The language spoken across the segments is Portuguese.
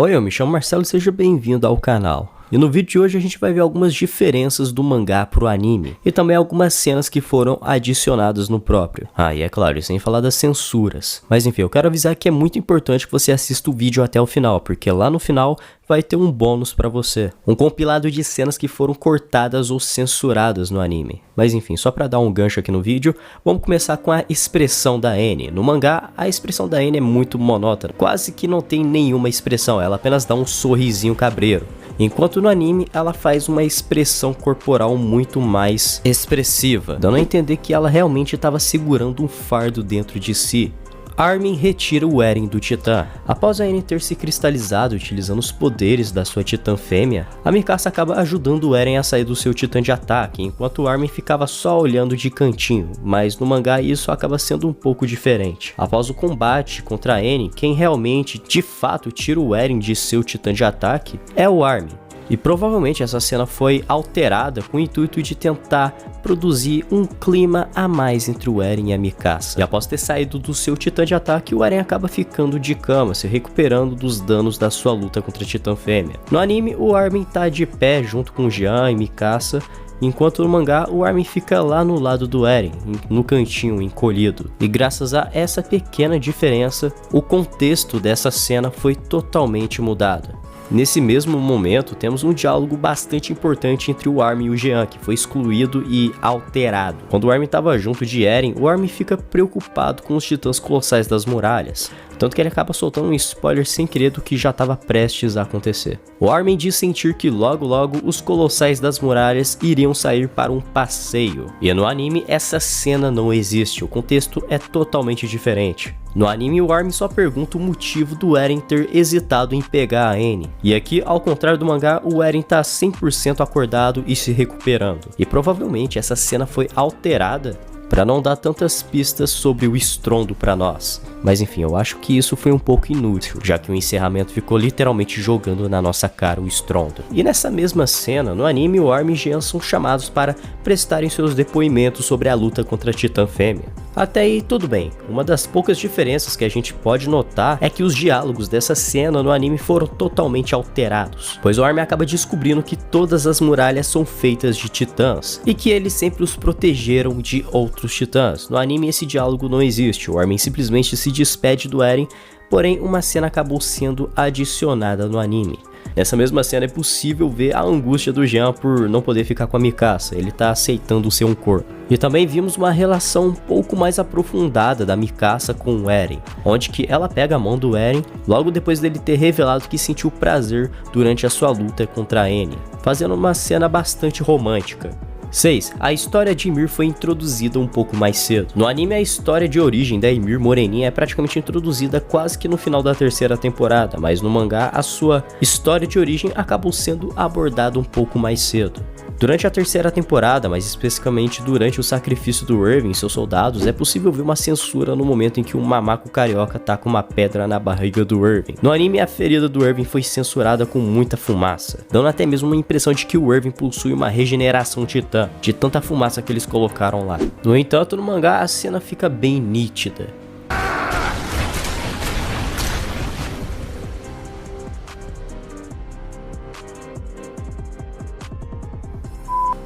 Oi, eu me chamo Marcelo e seja bem-vindo ao canal. E no vídeo de hoje a gente vai ver algumas diferenças do mangá pro anime, e também algumas cenas que foram adicionadas no próprio. E é claro, sem falar das censuras. Mas enfim, eu quero avisar que é muito importante que você assista o vídeo até o final, porque lá no final vai ter um bônus pra você. Um compilado de cenas que foram cortadas ou censuradas no anime. Mas enfim, só pra dar um gancho aqui no vídeo, vamos começar com a expressão da Annie. No mangá, a expressão da Annie é muito monótona, quase que não tem nenhuma expressão, ela apenas dá um sorrisinho cabreiro. Enquanto no anime, ela faz uma expressão corporal muito mais expressiva, dando a entender que ela realmente estava segurando um fardo dentro de si. Armin retira o Eren do Titã. Após a Annie ter se cristalizado utilizando os poderes da sua Titã fêmea, a Mikasa acaba ajudando o Eren a sair do seu Titã de ataque, enquanto o Armin ficava só olhando de cantinho, mas no mangá isso acaba sendo um pouco diferente. Após o combate contra a Annie, quem realmente, de fato, tira o Eren de seu Titã de ataque é o Armin. E provavelmente essa cena foi alterada com o intuito de tentar produzir um clima a mais entre o Eren e a Mikasa. E após ter saído do seu Titã de ataque, o Eren acaba ficando de cama, se recuperando dos danos da sua luta contra a Titã fêmea. No anime, o Armin tá de pé junto com Jean e Mikasa, enquanto no mangá, o Armin fica lá no lado do Eren, no cantinho encolhido. E graças a essa pequena diferença, o contexto dessa cena foi totalmente mudado. Nesse mesmo momento, temos um diálogo bastante importante entre o Armin e o Jean, que foi excluído e alterado. Quando o Armin estava junto de Eren, o Armin fica preocupado com os titãs colossais das muralhas, tanto que ele acaba soltando um spoiler sem querer do que já estava prestes a acontecer. O Armin diz sentir que logo os colossais das muralhas iriam sair para um passeio. E no anime, essa cena não existe, o contexto é totalmente diferente. No anime, o Armin só pergunta o motivo do Eren ter hesitado em pegar a Annie. E aqui, ao contrário do mangá, o Eren tá 100% acordado e se recuperando. E provavelmente essa cena foi alterada para não dar tantas pistas sobre o estrondo para nós. Mas enfim, eu acho que isso foi um pouco inútil, já que o encerramento ficou literalmente jogando na nossa cara o estrondo. E nessa mesma cena, no anime, o Armin e Jean são chamados para prestarem seus depoimentos sobre a luta contra a Titã fêmea. Até aí tudo bem, uma das poucas diferenças que a gente pode notar é que os diálogos dessa cena no anime foram totalmente alterados, pois o Armin acaba descobrindo que todas as muralhas são feitas de titãs, e que eles sempre os protegeram de outros titãs. No anime esse diálogo não existe, o Armin simplesmente se despede do Eren, porém uma cena acabou sendo adicionada no anime. Nessa mesma cena é possível ver a angústia do Jean por não poder ficar com a Mikasa, ele tá aceitando ser um corpo. E também vimos uma relação um pouco mais aprofundada da Mikasa com o Eren, onde que ela pega a mão do Eren logo depois dele ter revelado que sentiu prazer durante a sua luta contra a Annie, fazendo uma cena bastante romântica. 6. A história de Ymir foi introduzida um pouco mais cedo. No anime, a história de origem da Ymir Moreninha é praticamente introduzida quase que no final da terceira temporada, mas no mangá, a sua história de origem acabou sendo abordada um pouco mais cedo. Durante a terceira temporada, mais especificamente durante o sacrifício do Erwin e seus soldados, é possível ver uma censura no momento em que um mamaco carioca taca uma pedra na barriga do Erwin. No anime, a ferida do Erwin foi censurada com muita fumaça, dando até mesmo uma impressão de que o Erwin possui uma regeneração titã, de tanta fumaça que eles colocaram lá. No entanto, no mangá, a cena fica bem nítida.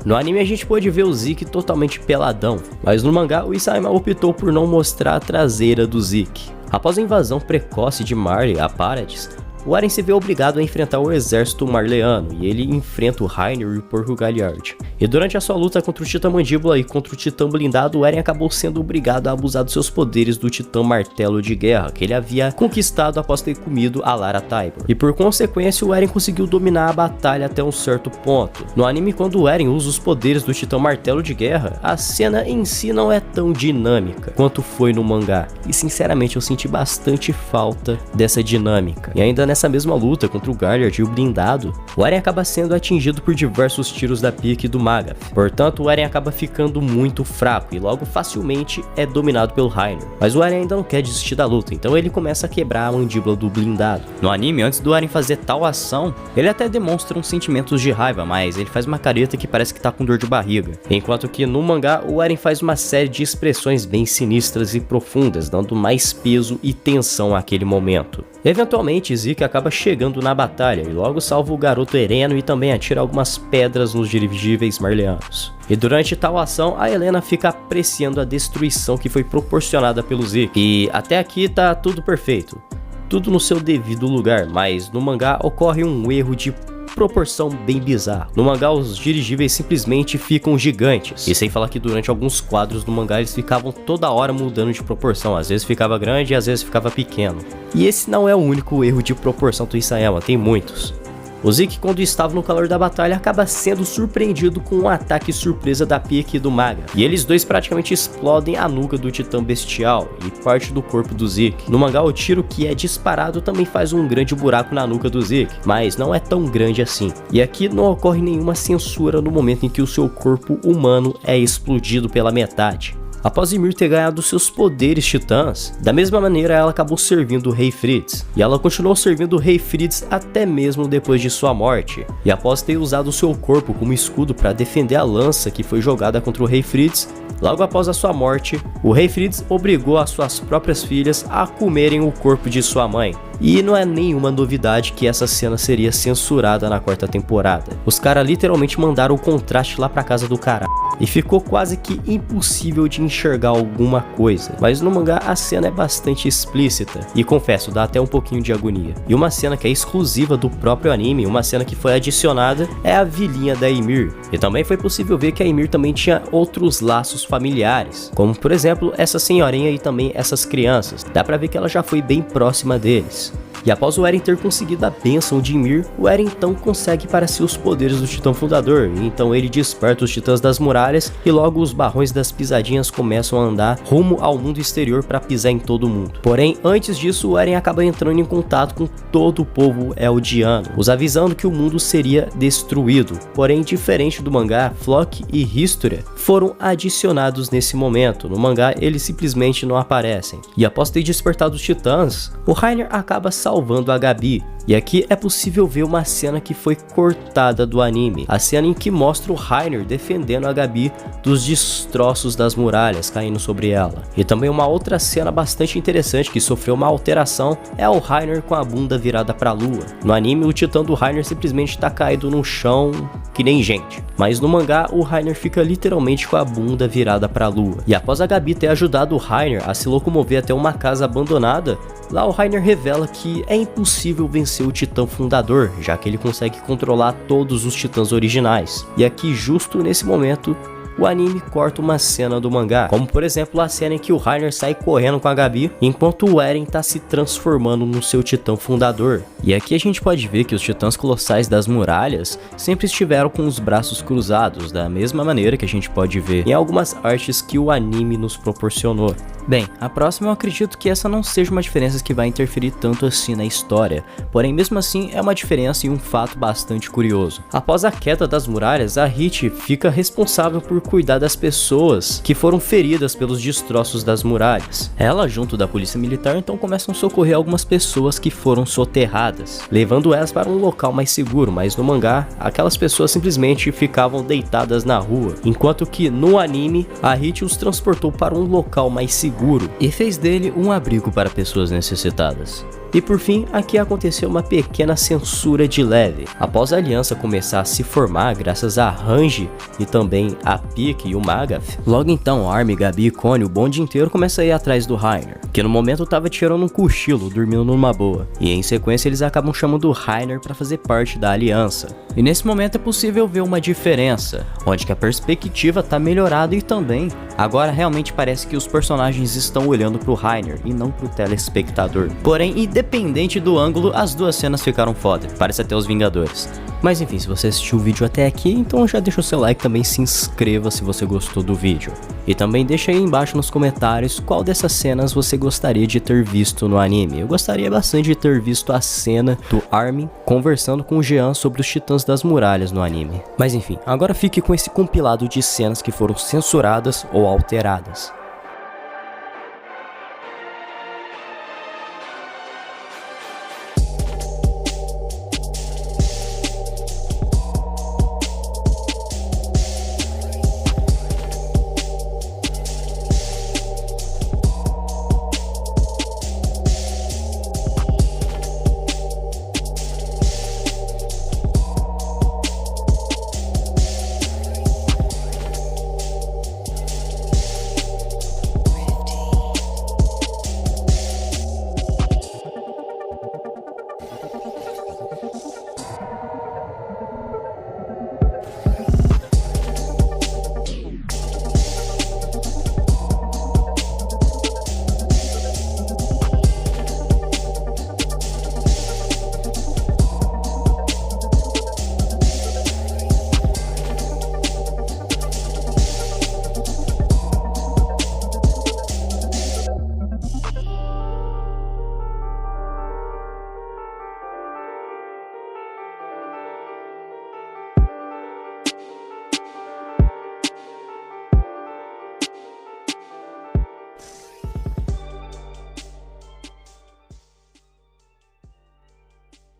No anime a gente pôde ver o Zeke totalmente peladão, mas no mangá o Isaima optou por não mostrar a traseira do Zeke. Após a invasão precoce de Marley a Paradis, o Eren se vê obrigado a enfrentar o exército marleano, e ele enfrenta o Reiner e o Porco Galliard. E durante a sua luta contra o Titã Mandíbula e contra o Titã Blindado, o Eren acabou sendo obrigado a abusar dos seus poderes do Titã Martelo de Guerra, que ele havia conquistado após ter comido a Lara Tybur. E por consequência, o Eren conseguiu dominar a batalha até um certo ponto. No anime, quando o Eren usa os poderes do Titã Martelo de Guerra, a cena em si não é tão dinâmica quanto foi no mangá. E sinceramente eu senti bastante falta dessa dinâmica. E ainda nessa mesma luta contra o Galliard e o Blindado, o Eren acaba sendo atingido por diversos tiros da pique do Magath. Portanto, o Eren acaba ficando muito fraco e logo facilmente é dominado pelo Reiner. Mas o Eren ainda não quer desistir da luta, então ele começa a quebrar a mandíbula do Blindado. No anime, antes do Eren fazer tal ação, ele até demonstra uns sentimentos de raiva, mas ele faz uma careta que parece que tá com dor de barriga. Enquanto que no mangá, o Eren faz uma série de expressões bem sinistras e profundas, dando mais peso e tensão àquele momento. Eventualmente, Zeke que acaba chegando na batalha e logo salva o garoto Ereno e também atira algumas pedras nos dirigíveis marleanos. E durante tal ação, a Helena fica apreciando a destruição que foi proporcionada pelo Zeke. E até aqui tá tudo perfeito, tudo no seu devido lugar, mas no mangá ocorre um erro de proporção bem bizarra. No mangá os dirigíveis simplesmente ficam gigantes, e sem falar que durante alguns quadros do mangá eles ficavam toda hora mudando de proporção, às vezes ficava grande e às vezes ficava pequeno. E esse não é o único erro de proporção do Isayama, tem muitos. O Zeke, quando estava no calor da batalha, acaba sendo surpreendido com um ataque surpresa da Pieck e do Maga. E eles dois praticamente explodem a nuca do Titã Bestial e parte do corpo do Zeke. No mangá, o tiro que é disparado também faz um grande buraco na nuca do Zeke, mas não é tão grande assim. E aqui não ocorre nenhuma censura no momento em que o seu corpo humano é explodido pela metade. Após Ymir ter ganhado seus poderes titãs, da mesma maneira ela acabou servindo o Rei Fritz, e ela continuou servindo o Rei Fritz até mesmo depois de sua morte. E após ter usado seu corpo como escudo para defender a lança que foi jogada contra o Rei Fritz, logo após a sua morte, o Rei Fritz obrigou as suas próprias filhas a comerem o corpo de sua mãe. E não é nenhuma novidade que essa cena seria censurada na quarta temporada. Os caras literalmente mandaram o contraste lá pra casa do caralho. E ficou quase que impossível de enxergar alguma coisa. Mas no mangá a cena é bastante explícita. E confesso, dá até um pouquinho de agonia. E uma cena que é exclusiva do próprio anime, uma cena que foi adicionada, é a vilinha da Ymir. E também foi possível ver que a Ymir também tinha outros laços familiares. Como por exemplo, essa senhorinha e também essas crianças. Dá pra ver que ela já foi bem próxima deles. E após o Eren ter conseguido a bênção de Ymir, o Eren então consegue para si os poderes do Titã Fundador, e então ele desperta os Titãs das Muralhas e logo os Barrões das Pisadinhas começam a andar rumo ao mundo exterior para pisar em todo mundo. Porém, antes disso, o Eren acaba entrando em contato com todo o povo eldiano, os avisando que o mundo seria destruído. Porém, diferente do mangá, Floch e Historia foram adicionados nesse momento. No mangá, eles simplesmente não aparecem. E após ter despertado os Titãs, o Reiner acaba salvando a Gabi. E aqui é possível ver uma cena que foi cortada do anime, a cena em que mostra o Reiner defendendo a Gabi dos destroços das muralhas caindo sobre ela. E também uma outra cena bastante interessante que sofreu uma alteração é o Reiner com a bunda virada para a lua. No anime o titã do Reiner simplesmente está caído no chão que nem gente, mas no mangá o Reiner fica literalmente com a bunda virada para a lua. E após a Gabi ter ajudado o Reiner a se locomover até uma casa abandonada, lá o Reiner revela que é impossível vencer o Titã Fundador, já que ele consegue controlar todos os titãs originais. E aqui, justo nesse momento, o anime corta uma cena do mangá, como por exemplo a cena em que o Reiner sai correndo com a Gabi, enquanto o Eren está se transformando no seu Titã Fundador. E aqui a gente pode ver que os titãs colossais das muralhas sempre estiveram com os braços cruzados, da mesma maneira que a gente pode ver em algumas artes que o anime nos proporcionou. Bem, a próxima eu acredito que essa não seja uma diferença que vai interferir tanto assim na história, porém mesmo assim é uma diferença e um fato bastante curioso. Após a queda das muralhas, a Hit fica responsável por cuidar das pessoas que foram feridas pelos destroços das muralhas. Ela, junto da polícia militar, então começam a socorrer algumas pessoas que foram soterradas, levando elas para um local mais seguro, mas no mangá, aquelas pessoas simplesmente ficavam deitadas na rua, enquanto que no anime, a Hit os transportou para um local mais seguro e fez dele um abrigo para pessoas necessitadas. E por fim, aqui aconteceu uma pequena censura de leve. Após a aliança começar a se formar graças a Hanji e também a Pieck e o Magath, logo então Armin, Gabi e Connie, o bonde inteiro começa a ir atrás do Reiner, que no momento estava tirando um cochilo, dormindo numa boa. E em sequência eles acabam chamando o Reiner para fazer parte da aliança. E nesse momento é possível ver uma diferença, onde que a perspectiva está melhorada e também agora realmente parece que os personagens estão olhando para o Reiner e não para o telespectador. Porém, independente do ângulo, as duas cenas ficaram foda, parece até os Vingadores. Mas enfim, se você assistiu o vídeo até aqui, então já deixa o seu like, também se inscreva se você gostou do vídeo. E também deixa aí embaixo nos comentários qual dessas cenas você gostaria de ter visto no anime. Eu gostaria bastante de ter visto a cena do Armin conversando com o Jean sobre os Titãs das Muralhas no anime. Mas enfim, agora fique com esse compilado de cenas que foram censuradas ou alteradas.